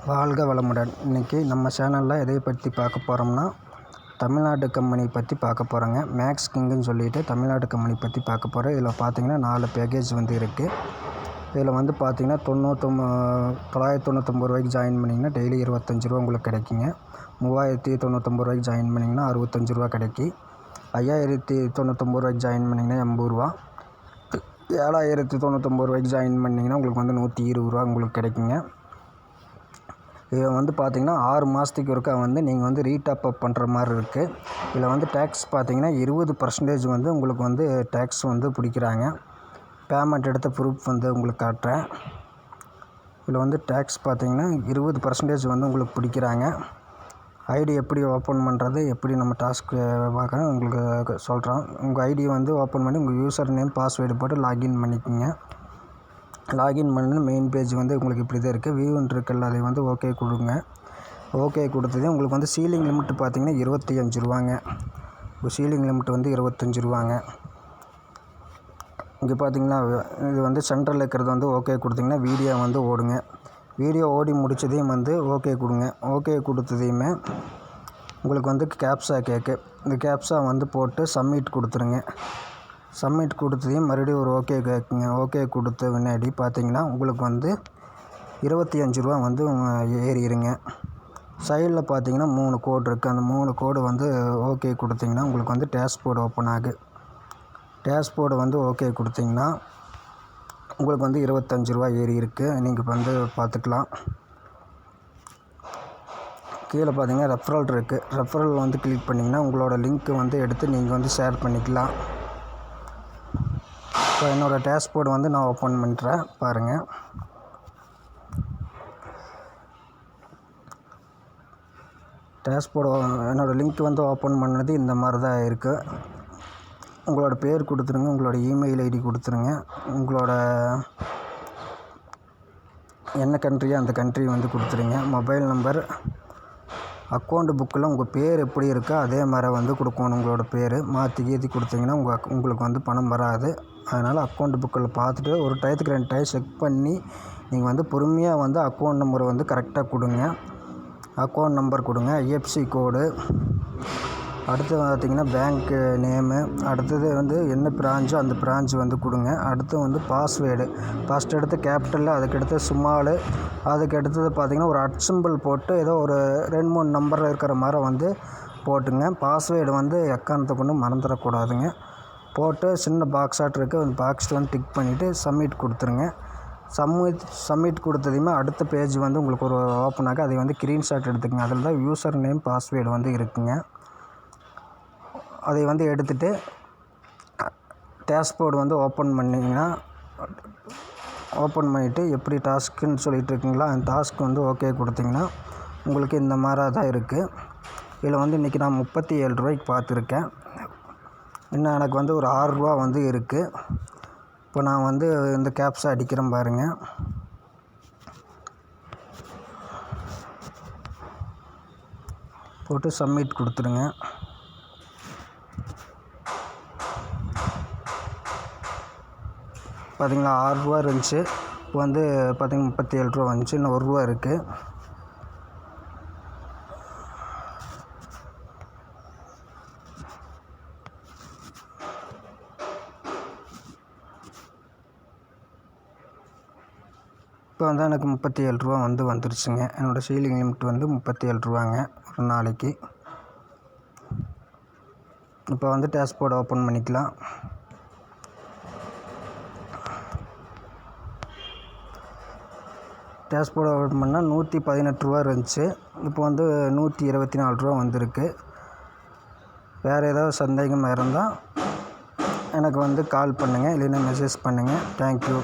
வாழ்க வளமுடன். இன்றைக்கி நம்ம சேனலில் எதை பற்றி பார்க்க போகிறோம்னா, தமிழ்நாடு கம்பெனி பற்றி பார்க்க போகிறோங்க. மேக்ஸ் கிங்குன்னு சொல்லிட்டு தமிழ்நாடு கம்பெனி பற்றி பார்க்க போகிறோம். இதில் பார்த்திங்கன்னா 4 பேக்கேஜ் வந்து இருக்குது. இதில் வந்து பார்த்திங்கன்னா 999 ரூபாய்க்கு ஜாயின் பண்ணிங்கன்னா டெய்லி 25 ரூபா உங்களுக்கு கிடைக்குங்க. 3099 ரூபாய்க்கு ஜாயின் பண்ணிங்கன்னா 65 ரூபா கிடைக்கி. 5099 ரூபாய்க்கு ஜாயின் பண்ணிங்கன்னா 80 ரூபா. 7099 ரூபாய்க்கு ஜாயின் பண்ணிங்கன்னா உங்களுக்கு வந்து 120 ரூபா உங்களுக்கு கிடைக்குங்க. இதில் வந்து பார்த்திங்கன்னா 6 மாதத்துக்கு ஒருக்கா வந்து நீங்கள் வந்து ரீடாப் அப் பண்ணுற மாதிரி இருக்குது. இதில் வந்து டேக்ஸ் பார்த்திங்கன்னா 20% வந்து உங்களுக்கு வந்து டேக்ஸ் வந்து பிடிக்கிறாங்க. பேமெண்ட் எடுத்த ப்ரூஃப் வந்து உங்களுக்கு காட்டுறேன். இதில் வந்து டேக்ஸ் பார்த்திங்கன்னா 20% வந்து உங்களுக்கு பிடிக்கிறாங்க. ஐடி எப்படி ஓப்பன் பண்ணுறது, எப்படி நம்ம டாஸ்க்கு பார்க்க உங்களுக்கு சொல்கிறோம். உங்கள் ஐடியை வந்து ஓப்பன் பண்ணி உங்கள் யூசர் நேம் பாஸ்வேர்டு போட்டு லாகின் பண்ணிக்கோங்க. லாகின் பண்ணி மெயின் பேஜ் வந்து உங்களுக்கு இப்படி தான் இருக்குது. வியூன்னு இருக்குல்ல, அதை வந்து ஓகே கொடுங்க. ஓகே கொடுத்ததே உங்களுக்கு வந்து சீலிங் லிமிட் பார்த்திங்கன்னா 25 ரூபாங்க. சீலிங் லிமிட் வந்து 25 ரூபாங்க. இங்கே பார்த்திங்கன்னா இது வந்து சென்டரில் இருக்கிறது வந்து ஓகே கொடுத்திங்கன்னா வீடியோ வந்து ஓடுங்க. வீடியோ ஓடி முடித்ததையும் வந்து ஓகே கொடுங்க. ஓகே கொடுத்ததையுமே உங்களுக்கு வந்து கேப்சா கேட்கு. இந்த கேப்சா வந்து போட்டு சப்மிட் கொடுத்துருங்க. சப்மிட் கொடுத்ததையும் மறுபடியும் ஒரு ஓகே கேட்குங்க. ஓகே கொடுத்த முன்னாடி பார்த்திங்கன்னா உங்களுக்கு வந்து 25 ரூபா வந்து ஏறிடுங்க. சைடில் பார்த்திங்கன்னா 3 கோடு இருக்குது. அந்த 3 கோடு வந்து ஓகே கொடுத்திங்கன்னா உங்களுக்கு வந்து டேஷ்போர்டு ஓப்பன் ஆகு. டேஷ்போர்டு வந்து ஓகே கொடுத்திங்கன்னா உங்களுக்கு வந்து 25 ரூபா ஏறி இருக்குது. நீங்கள் வந்து பார்த்துக்கலாம். கீழே பார்த்திங்கன்னா ரெஃபரல் இருக்குது. ரெஃபரல் வந்து கிளிக் பண்ணிங்கன்னா உங்களோட லிங்க்கு வந்து எடுத்து நீங்கள் வந்து ஷேர் பண்ணிக்கலாம். இப்போ என்னோடய டேஷ்போர்டு வந்து நான் ஓப்பன் பண்ணுறேன் பாருங்கள். டேஷ்போர்டு என்னோடய லிங்க் வந்து ஓப்பன் பண்ணது இந்த மாதிரி தான் இருக்குது. உங்களோட பேர் கொடுத்துருங்க, உங்களோட இமெயில் ஐடி கொடுத்துருங்க, உங்களோட என்ன கண்ட்ரியோ அந்த கண்ட்ரி வந்து கொடுத்துருங்க. மொபைல் நம்பர், அக்கௌண்ட் புக்கில் உங்கள் பேர் எப்படி இருக்கோ அதே மாதிரி வந்து கொடுக்கணும். உங்களோட பேர் மாற்றி கீற்றி கொடுத்தீங்கன்னா உங்களுக்கு வந்து பணம் வராது. அதனால் அக்கௌண்ட் புக்கில் பார்த்துட்டு ஒரு டயத்துக்கு 2 டயம் செக் பண்ணி நீங்கள் வந்து பொறுமையாக வந்து அக்கௌண்ட் நம்பரை வந்து கரெக்டாக கொடுங்க. அக்கௌண்ட் நம்பர் கொடுங்க, ஐஎஃப்சி கோடு, அடுத்து பார்த்திங்கன்னா பேங்க்கு நேமு, அடுத்தது வந்து என்ன பிரான்ச்சோ அந்த பிரான்ச் வந்து கொடுங்க. அடுத்து வந்து பாஸ்வேர்டு, ஃபஸ்ட் எடுத்து கேபிட்டலில், அதுக்கடுத்து ஸ்மாலு, அதுக்கு அடுத்தது பார்த்திங்கன்னா ஒரு சிம்பிள் போட்டு ஏதோ ஒரு 2-3 நம்பர் இருக்கிற மாதிரி வந்து போட்டுங்க. பாஸ்வேர்டு வந்து எக்காரணத்தை கொண்டு மறந்துடக்கூடாதுங்க. போட்டு சின்ன பாக்ஸாட் இருக்குது, அந்த பாக்ஸ் வந்து டிக் பண்ணிவிட்டு சப்மிட் கொடுத்துருங்க. சப்மிட் கொடுத்ததையுமே அடுத்த பேஜ் வந்து உங்களுக்கு ஒரு ஓப்பன் ஆக அதை வந்து ஸ்க்ரீன்ஷாட் எடுத்துக்கங்க. அதில் தான் யூசர் நேம் பாஸ்வேர்டு வந்து இருக்குங்க. அதை வந்து எடுத்துகிட்டு டேஷ்போர்டு வந்து ஓப்பன் பண்ணிங்கன்னா ஓப்பன் பண்ணிவிட்டு எப்படி டாஸ்க்குன்னு சொல்லிட்டு இருக்கீங்களா, அந்த டாஸ்க் வந்து ஓகே கொடுத்திங்கன்னா உங்களுக்கு இந்த மாதிரி தான் இருக்குது. இதில் வந்து இன்றைக்கி நான் 37 ரூபாய்க்கு பார்த்துருக்கேன். இன்னும் எனக்கு வந்து ஒரு 6 ரூபா வந்து இருக்குது. இப்போ நான் வந்து இந்த கேப்ஸை அடிக்கிறேன் பாருங்கள். போட்டு சப்மிட் கொடுத்துருங்க. பார்த்திங்களா 6 ரூபா இருந்துச்சு. இப்போ வந்து பார்த்திங்கன்னா 37 ரூபா வந்துச்சு. இன்னும் 1 ரூபா இருக்குது. இப்போ வந்து எனக்கு 37 ரூபா வந்து வந்துருச்சுங்க. என்னோடய சீலிங் லிமிட் வந்து 37 ரூபாங்க ஒரு நாளைக்கு. இப்போ வந்து டேஷ்போர்டு ஓப்பன் பண்ணிக்கலாம். டேஷ்போர்டு ஓப்பன் பண்ணால் 118 ரூபா இருந்துச்சு. இப்போ வந்து 124 ரூபா வந்திருக்கு. வேறு ஏதாவது சந்தேகமாக இருந்தால் எனக்கு வந்து கால் பண்ணுங்கள், இல்லைன்னா மெசேஜ் பண்ணுங்கள். தேங்க்யூ.